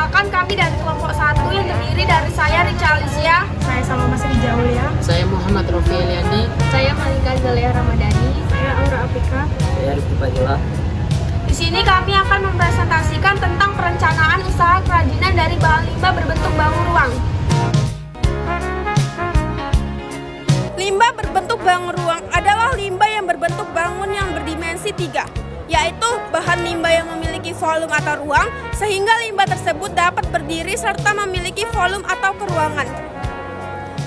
Perkenalkan, kami dari kelompok 1 yang terdiri dari saya Richa Alicia, Saya Salma Srija Aulia. Saya Muhammad Rofi Eliandi. Saya Malika Zalea Ramadhani. Saya Aura Afika. Saya Rifki Fadilah. Di sini kami akan mempresentasikan tentang perencanaan usaha kerajinan dari bahan limbah berbentuk bangun ruang. Limbah berbentuk bangun ruang adalah limbah yang berbentuk bangun yang berdimensi 3, yaitu bahan limbah yang memiliki volume atau ruang, sehingga limbah tersebut dapat berdiri serta memiliki volume atau keruangan.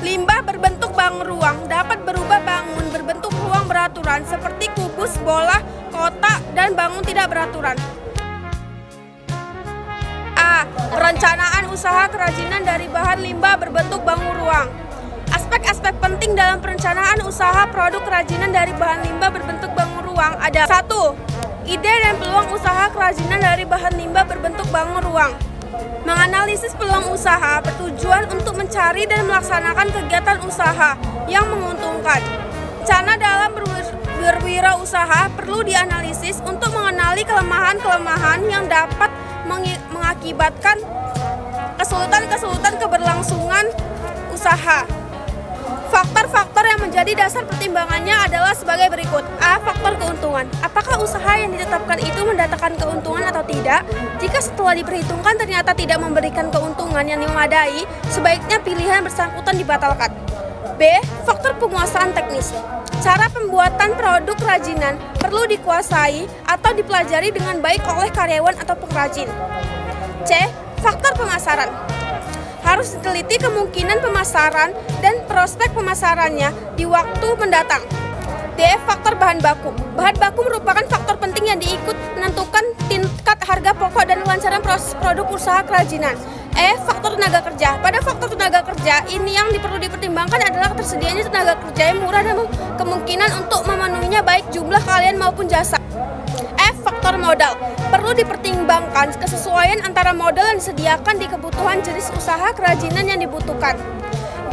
Limbah berbentuk bangun ruang dapat berubah bangun berbentuk ruang beraturan seperti kubus, bola, kotak, dan bangun tidak beraturan. A. Perencanaan usaha kerajinan dari bahan limbah berbentuk bangun ruang. Aspek-aspek penting dalam perencanaan usaha produk kerajinan dari bahan limbah berbentuk bangun ruang ada 1. Ide dan peluang usaha kerajinan dari bahan limbah berbentuk bangun ruang. Menganalisis peluang usaha bertujuan untuk mencari dan melaksanakan kegiatan usaha yang menguntungkan. Rencana dalam berwirausaha perlu dianalisis untuk mengenali kelemahan-kelemahan yang dapat mengakibatkan kesulitan-kesulitan keberlangsungan usaha. Faktor-faktor yang menjadi dasar pertimbangannya adalah sebagai berikut. A. Faktor keuntungan. Apakah usaha yang ditetapkan itu mendatangkan keuntungan atau tidak? Jika setelah diperhitungkan ternyata tidak memberikan keuntungan yang memadai, sebaiknya pilihan bersangkutan dibatalkan. B. Faktor penguasaan teknis. Cara pembuatan produk kerajinan perlu dikuasai atau dipelajari dengan baik oleh karyawan atau pengrajin. C. Faktor pemasaran. Harus diteliti kemungkinan pemasaran dan prospek pemasarannya di waktu mendatang. D. Faktor bahan baku. Bahan baku merupakan faktor penting yang diikut menentukan tingkat harga pokok dan kelancaran proses produk usaha kerajinan. E. Faktor tenaga kerja. Pada faktor tenaga kerja ini yang perlu dipertimbangkan adalah ketersediaannya tenaga kerja yang murah dan kemungkinan untuk memenuhinya baik jumlah kalian maupun jasa. F. Faktor modal. Perlu dipertimbangkan kesesuaian antara modal yang disediakan di kebutuhan jenis usaha kerajinan yang dibutuhkan.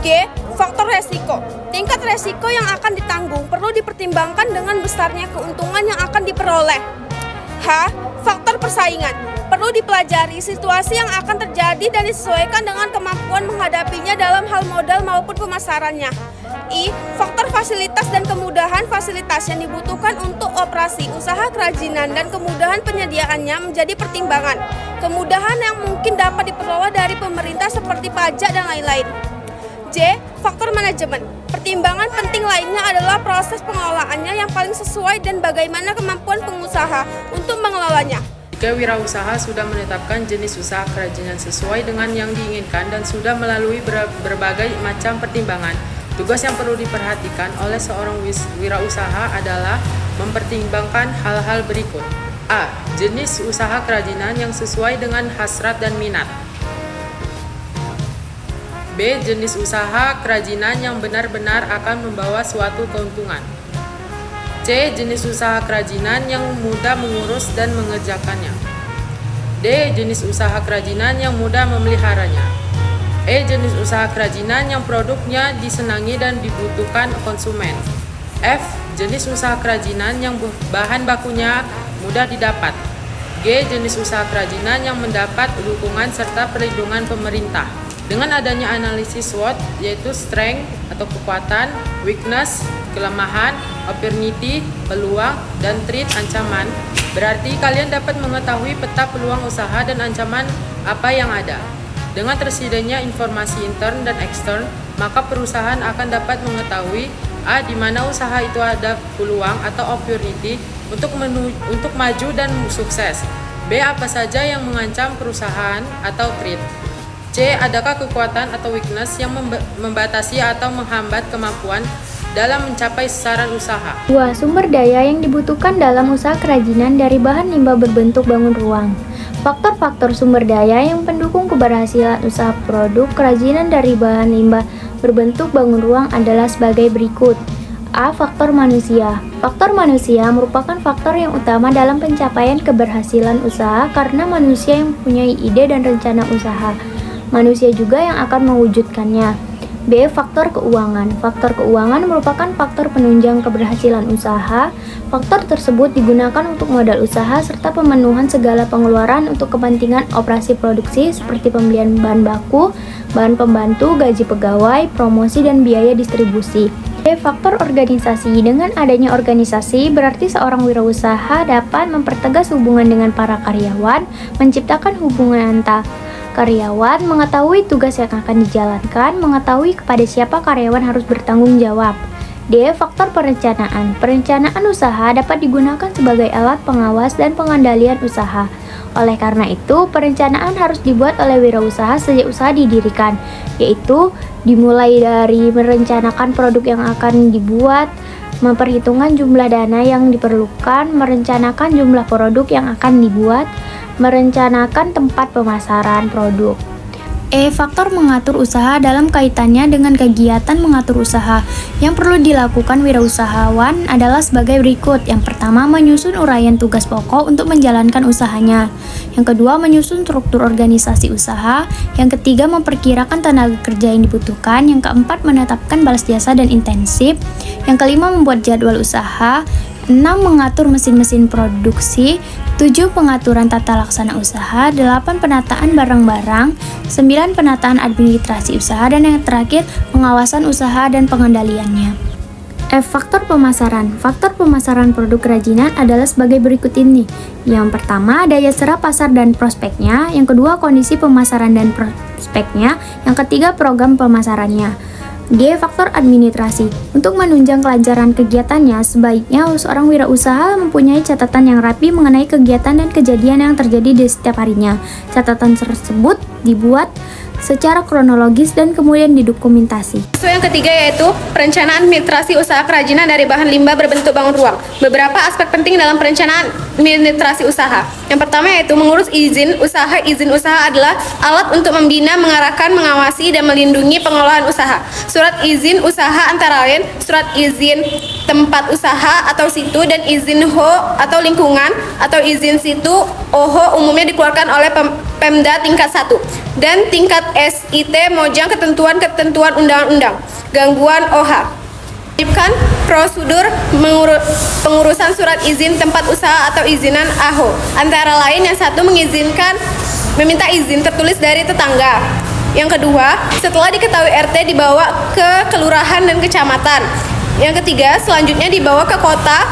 G. Faktor resiko. Tingkat resiko yang akan ditanggung perlu dipertimbangkan dengan besarnya keuntungan yang akan diperoleh. H. Faktor persaingan. Perlu dipelajari situasi yang akan terjadi dan disesuaikan dengan kemampuan menghadapinya dalam hal modal maupun pemasarannya. I. Faktor fasilitas dan kemudahan fasilitas yang dibutuhkan untuk operasi usaha kerajinan dan kemudahan penyediaannya menjadi pertimbangan. Kemudahan yang mungkin dapat diperoleh dari pemerintah seperti pajak dan lain-lain. J. Faktor manajemen. Pertimbangan penting lainnya adalah proses pengelolaannya yang paling sesuai dan bagaimana kemampuan pengusaha untuk mengelolanya. Jika wirausaha sudah menetapkan jenis usaha kerajinan sesuai dengan yang diinginkan dan sudah melalui berbagai macam pertimbangan, tugas yang perlu diperhatikan oleh seorang wirausaha adalah mempertimbangkan hal-hal berikut. A. Jenis usaha kerajinan yang sesuai dengan hasrat dan minat. B. Jenis usaha kerajinan yang benar-benar akan membawa suatu keuntungan. C. Jenis usaha kerajinan yang mudah mengurus dan mengerjakannya. D. Jenis usaha kerajinan yang mudah memeliharanya. E. Jenis usaha kerajinan yang produknya disenangi dan dibutuhkan konsumen. F. Jenis usaha kerajinan yang bahan bakunya mudah didapat. G. Jenis usaha kerajinan yang mendapat dukungan serta perlindungan pemerintah. Dengan adanya analisis SWOT, yaitu strength atau kekuatan, weakness, kelemahan, opportunity, peluang, dan threat, ancaman, berarti kalian dapat mengetahui peta peluang usaha dan ancaman apa yang ada. Dengan tersedianya informasi intern dan ekstern, maka perusahaan akan dapat mengetahui A. Di mana usaha itu ada peluang atau opportunity untuk maju dan sukses. B. Apa saja yang mengancam perusahaan atau threat. C. Adakah kekuatan atau weakness yang membatasi atau menghambat kemampuan dalam mencapai sasaran usaha. 2. Sumber daya yang dibutuhkan dalam usaha kerajinan dari bahan limbah berbentuk bangun ruang. Faktor-faktor sumber daya yang pendukung keberhasilan usaha produk kerajinan dari bahan limbah berbentuk bangun ruang adalah sebagai berikut. A. Faktor manusia. Faktor manusia merupakan faktor yang utama dalam pencapaian keberhasilan usaha karena manusia yang mempunyai ide dan rencana usaha. Manusia juga yang akan mewujudkannya. B. Faktor keuangan. Faktor keuangan merupakan faktor penunjang keberhasilan usaha. Faktor tersebut digunakan untuk modal usaha serta pemenuhan segala pengeluaran untuk kepentingan operasi produksi seperti pembelian bahan baku, bahan pembantu, gaji pegawai, promosi, dan biaya distribusi. D. Faktor organisasi. Dengan adanya organisasi, berarti seorang wirausaha dapat mempertegas hubungan dengan para karyawan, menciptakan hubungan antar karyawan, mengetahui tugas yang akan dijalankan, mengetahui kepada siapa karyawan harus bertanggung jawab. D. Faktor perencanaan. Perencanaan usaha dapat digunakan sebagai alat pengawas dan pengendalian usaha. Oleh karena itu, perencanaan harus dibuat oleh wirausaha sejak usaha didirikan, yaitu dimulai dari merencanakan produk yang akan dibuat, memperhitungkan jumlah dana yang diperlukan, merencanakan jumlah produk yang akan dibuat, merencanakan tempat pemasaran produk. E. Faktor mengatur usaha dalam kaitannya dengan kegiatan mengatur usaha. Yang perlu dilakukan wirausahawan adalah sebagai berikut. Yang pertama, menyusun uraian tugas pokok untuk menjalankan usahanya. Yang kedua, menyusun struktur organisasi usaha. Yang ketiga, memperkirakan tenaga kerja yang dibutuhkan. Yang keempat, menetapkan balas jasa dan intensif. Yang kelima, membuat jadwal usaha. 6. Mengatur mesin-mesin produksi. 7. Pengaturan tata laksana usaha. 8. Penataan barang-barang. 9. Penataan administrasi usaha. Dan yang terakhir, pengawasan usaha dan pengendaliannya. F. Faktor pemasaran. Faktor pemasaran produk kerajinan adalah sebagai berikut ini. Yang pertama, daya serap pasar dan prospeknya. Yang kedua, kondisi pemasaran dan prospeknya. Yang ketiga, program pemasarannya. G. Faktor administrasi. Untuk menunjang kelancaran kegiatannya, sebaiknya seorang wirausaha mempunyai catatan yang rapi mengenai kegiatan dan kejadian yang terjadi di setiap harinya. Catatan tersebut dibuat secara kronologis dan kemudian didokumentasi. Yang ketiga yaitu perencanaan administrasi usaha kerajinan dari bahan limbah berbentuk bangun ruang. Beberapa aspek penting dalam perencanaan administrasi usaha. Yang pertama yaitu mengurus izin usaha. Izin usaha adalah alat untuk membina, mengarahkan, mengawasi, dan melindungi pengelolaan usaha. Surat izin usaha antara lain surat izin tempat usaha atau situ dan izin HO atau lingkungan atau izin situ OHO umumnya dikeluarkan oleh Pemda tingkat 1 dan tingkat SIT Mojang ketentuan-ketentuan undang-undang. Gangguan OH. Wajibkan prosedur pengurusan surat izin tempat usaha atau izinan AHO. Antara lain yang satu meminta izin tertulis dari tetangga. Yang kedua, setelah diketahui RT dibawa ke kelurahan dan kecamatan. Yang ketiga, selanjutnya dibawa ke kota,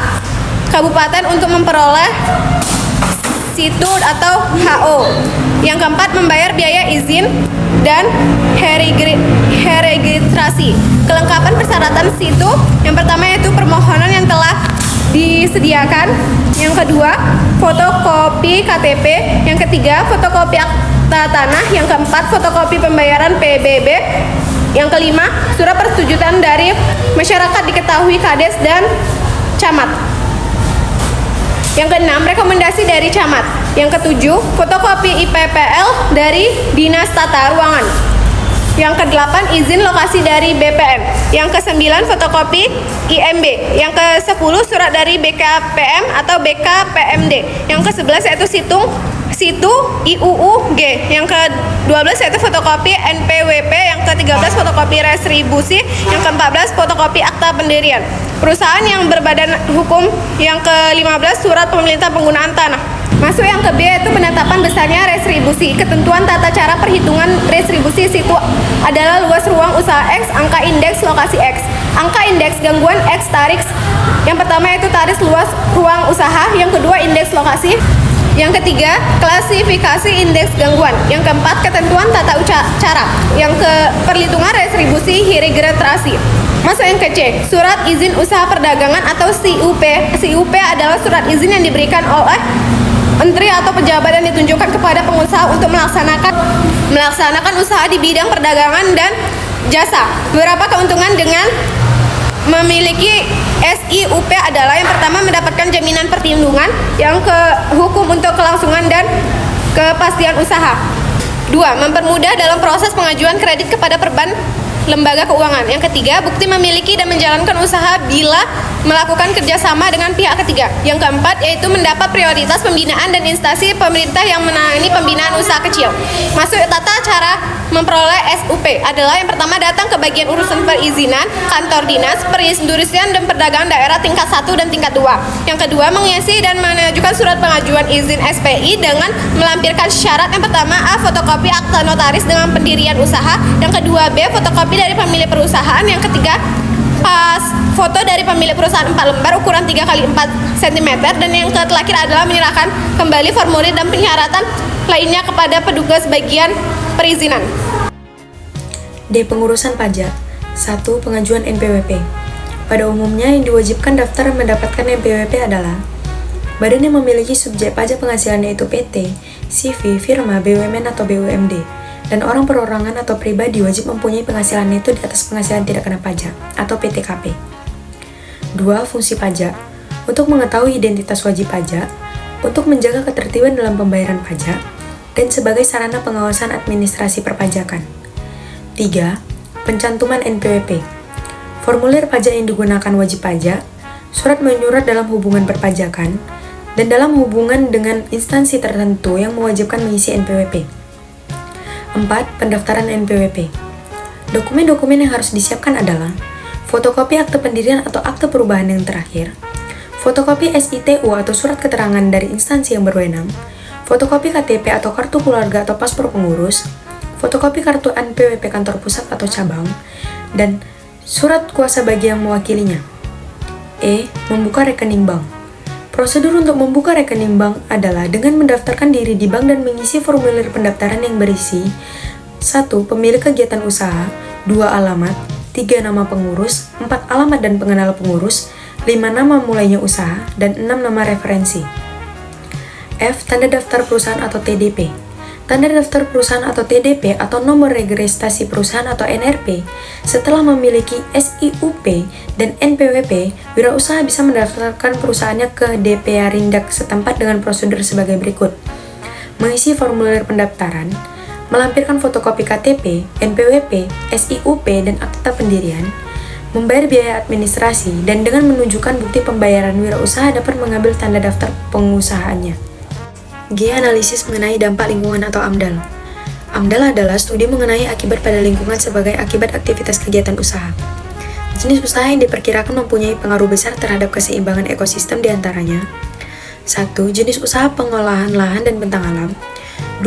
kabupaten untuk memperoleh situ atau HO. Yang keempat, membayar biaya izin dan registrasi. Kelengkapan persyaratan situ, yang pertama yaitu permohonan yang telah disediakan. Yang kedua, fotokopi KTP. Yang ketiga, fotokopi akta tanah. Yang keempat, fotokopi pembayaran PBB. Yang kelima, surat persetujuan dari masyarakat diketahui Kades dan Camat. Yang keenam, rekomendasi dari Camat. Yang ketujuh, fotokopi IPPL dari Dinas Tata Ruangan. Yang kedelapan, izin lokasi dari BPN. Yang kesembilan, fotokopi IMB. Yang ke-10, surat dari BKPM atau BKPMD. Yang ke-11 yaitu situ IUUG. Yang ke-12 yaitu fotokopi NPWP. Yang ke-13 fotokopi restribusi. Yang ke-14 fotokopi akta pendirian perusahaan yang berbadan hukum. Yang ke-15 surat pemerintah penggunaan tanah. Masuk yang ke B yaitu penetapan besarnya restribusi. Ketentuan tata cara perhitungan restribusi situ adalah luas ruang usaha X, angka indeks lokasi X. Angka indeks gangguan X tarif. Yang pertama yaitu tarif luas ruang usaha. Yang kedua indeks lokasi. Yang ketiga, klasifikasi indeks gangguan. Yang keempat, ketentuan tata cara. Yang ke perhitungan restribusi registrasi. Masuk yang ke C, surat izin usaha perdagangan atau CUP. CUP adalah surat izin yang diberikan oleh menteri atau pejabat yang ditunjukkan kepada pengusaha untuk melaksanakan usaha di bidang perdagangan dan jasa. Beberapa keuntungan dengan memiliki SIUP adalah yang pertama mendapatkan jaminan perlindungan, yang ke hukum untuk kelangsungan dan kepastian usaha. 2. Mempermudah dalam proses pengajuan kredit kepada perban lembaga keuangan. Yang ketiga, bukti memiliki dan menjalankan usaha bila melakukan kerjasama dengan pihak ketiga. Yang keempat, yaitu mendapat prioritas pembinaan dan instansi pemerintah yang menangani pembinaan usaha kecil. Masuk tata cara memperoleh SUP adalah yang pertama, datang ke bagian urusan perizinan, kantor dinas, perindustrian dan perdagangan daerah tingkat 1 dan tingkat 2. Yang kedua, mengisi dan mengajukan surat pengajuan izin SPI dengan melampirkan syarat. Yang pertama, A. Fotokopi akta notaris dengan pendirian usaha. Yang kedua, B. Fotokopi dari pemilik perusahaan. Yang ketiga, foto dari pemilik perusahaan 4 lembar ukuran 3x4 cm. Dan yang terakhir adalah menyerahkan kembali formulir dan persyaratan lainnya kepada petugas bagian perizinan. D. Pengurusan pajak. 1. Pengajuan NPWP. Pada umumnya yang diwajibkan daftar mendapatkan NPWP adalah badan yang memiliki subjek pajak penghasilan, yaitu PT, CV, firma, BUMN atau BUMD, dan orang perorangan atau pribadi wajib mempunyai penghasilan neto di atas penghasilan tidak kena pajak atau PTKP. 2. Fungsi pajak. Untuk mengetahui identitas wajib pajak, untuk menjaga ketertiban dalam pembayaran pajak, dan sebagai sarana pengawasan administrasi perpajakan. 3. Pencantuman NPWP. Formulir pajak yang digunakan wajib pajak, surat menyurat dalam hubungan perpajakan, dan dalam hubungan dengan instansi tertentu yang mewajibkan mengisi NPWP. 4. Pendaftaran NPWP. Dokumen-dokumen yang harus disiapkan adalah fotokopi akte pendirian atau akte perubahan yang terakhir, fotokopi SITU atau surat keterangan dari instansi yang berwenang, fotokopi KTP atau kartu keluarga atau paspor pengurus, fotokopi kartu NPWP kantor pusat atau cabang, dan surat kuasa bagi yang mewakilinya. E. Membuka rekening bank. Prosedur untuk membuka rekening bank adalah dengan mendaftarkan diri di bank dan mengisi formulir pendaftaran yang berisi 1. Pemilik kegiatan usaha, 2. Alamat, 3. Nama pengurus, 4. Alamat dan pengenal pengurus, 5. Nama mulainya usaha, dan 6. Nama referensi. F. Tanda daftar perusahaan atau TDP. Tanda daftar perusahaan atau TDP atau nomor registrasi perusahaan atau NRP. Setelah memiliki SIUP dan NPWP, wirausaha bisa mendaftarkan perusahaannya ke DPRindak setempat dengan prosedur sebagai berikut: mengisi formulir pendaftaran, melampirkan fotokopi KTP, NPWP, SIUP, dan akta pendirian, membayar biaya administrasi, dan dengan menunjukkan bukti pembayaran, wirausaha dapat mengambil tanda daftar pengusahaannya. G. Analisis mengenai dampak lingkungan atau AMDAL. AMDAL adalah studi mengenai akibat pada lingkungan sebagai akibat aktivitas kegiatan usaha. Jenis usaha yang diperkirakan mempunyai pengaruh besar terhadap keseimbangan ekosistem diantaranya 1. Jenis usaha pengolahan lahan dan bentang alam.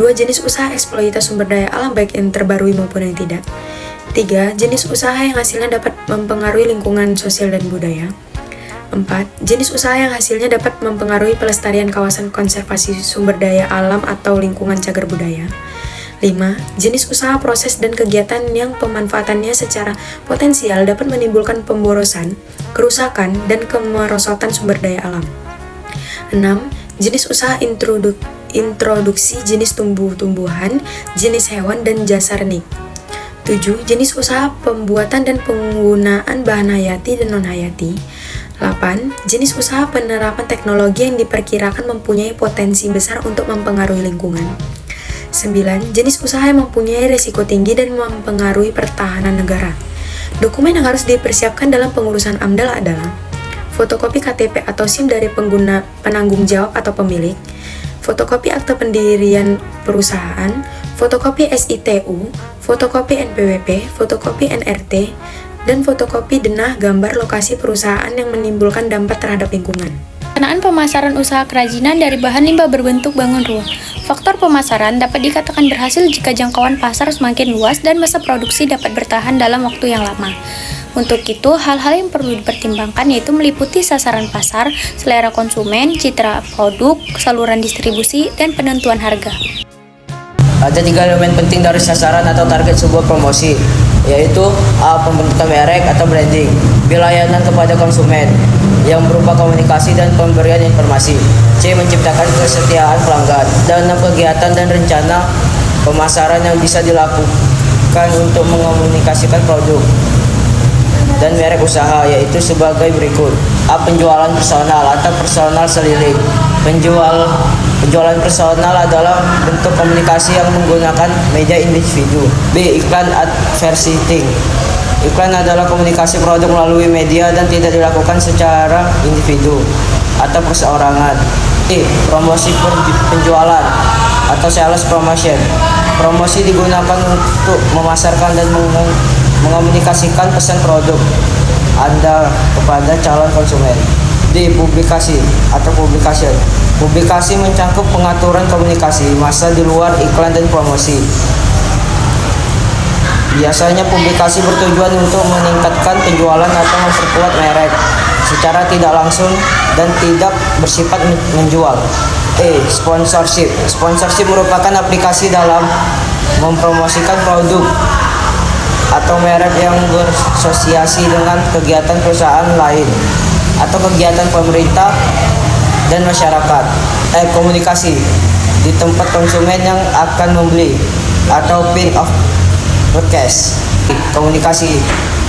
2. Jenis usaha eksploitasi sumber daya alam baik yang terbarui maupun yang tidak. 3. Jenis usaha yang hasilnya dapat mempengaruhi lingkungan sosial dan budaya. 4. Jenis usaha yang hasilnya dapat mempengaruhi pelestarian kawasan konservasi sumber daya alam atau lingkungan cagar budaya. 5. Jenis usaha proses dan kegiatan yang pemanfaatannya secara potensial dapat menimbulkan pemborosan, kerusakan, dan kemerosotan sumber daya alam. 6. Jenis usaha introduksi jenis tumbuh-tumbuhan, jenis hewan, dan jasa renik. 7. Jenis usaha pembuatan dan penggunaan bahan hayati dan non-hayati. 8. Jenis usaha penerapan teknologi yang diperkirakan mempunyai potensi besar untuk mempengaruhi lingkungan. 9. Jenis usaha yang mempunyai risiko tinggi dan mempengaruhi pertahanan negara. Dokumen yang harus dipersiapkan dalam pengurusan AMDAL adalah fotokopi KTP atau SIM dari penanggung jawab atau pemilik, fotokopi akte pendirian perusahaan, fotokopi SITU, fotokopi NPWP, fotokopi NRT, dan fotokopi denah gambar lokasi perusahaan yang menimbulkan dampak terhadap lingkungan. Pelaksanaan pemasaran usaha kerajinan dari bahan limbah berbentuk bangun ruang. Faktor pemasaran dapat dikatakan berhasil jika jangkauan pasar semakin luas dan masa produksi dapat bertahan dalam waktu yang lama. Untuk itu, hal-hal yang perlu dipertimbangkan yaitu meliputi sasaran pasar, selera konsumen, citra produk, saluran distribusi, dan penentuan harga. Ada 3 elemen penting dari sasaran atau target sebuah promosi, yaitu A. Pembentukan merek atau branding, B. Layanan kepada konsumen yang berupa komunikasi dan pemberian informasi, C. Menciptakan kesetiaan pelanggan, dan 6. Kegiatan dan rencana pemasaran yang bisa dilakukan untuk mengomunikasikan produk dan merek usaha, yaitu sebagai berikut: A. Penjualan personal atau personal selling. Penjualan personal adalah bentuk komunikasi yang menggunakan media individu. B. Iklan advertising. Iklan adalah komunikasi produk melalui media dan tidak dilakukan secara individu atau perseorangan. Promosi penjualan atau sales promotion. Promosi digunakan untuk memasarkan dan mengomunikasikan pesan produk Anda kepada calon konsumen. Publikasi atau publication. Publikasi mencakup pengaturan komunikasi massa di luar iklan dan promosi. Biasanya publikasi bertujuan untuk meningkatkan penjualan atau memperkuat merek secara tidak langsung dan tidak bersifat menjual. Sponsorship. Sponsorship merupakan aplikasi dalam mempromosikan produk atau merek yang berasosiasi dengan kegiatan perusahaan lain atau kegiatan pemerintah dan masyarakat. Komunikasi di tempat konsumen yang akan membeli atau pin of broadcast. Komunikasi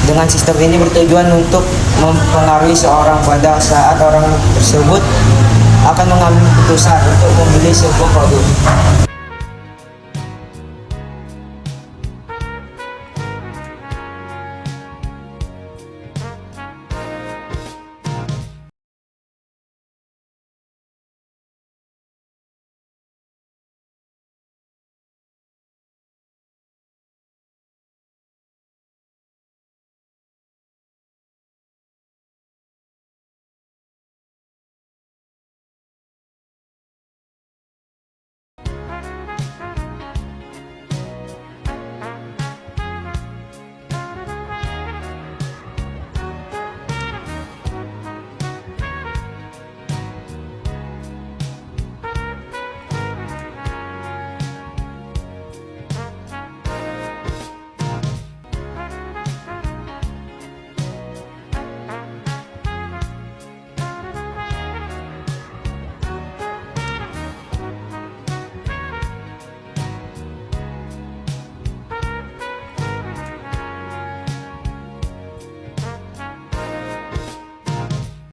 dengan sistem ini bertujuan untuk mempengaruhi seorang pada saat orang tersebut akan mengambil keputusan untuk membeli sebuah produk.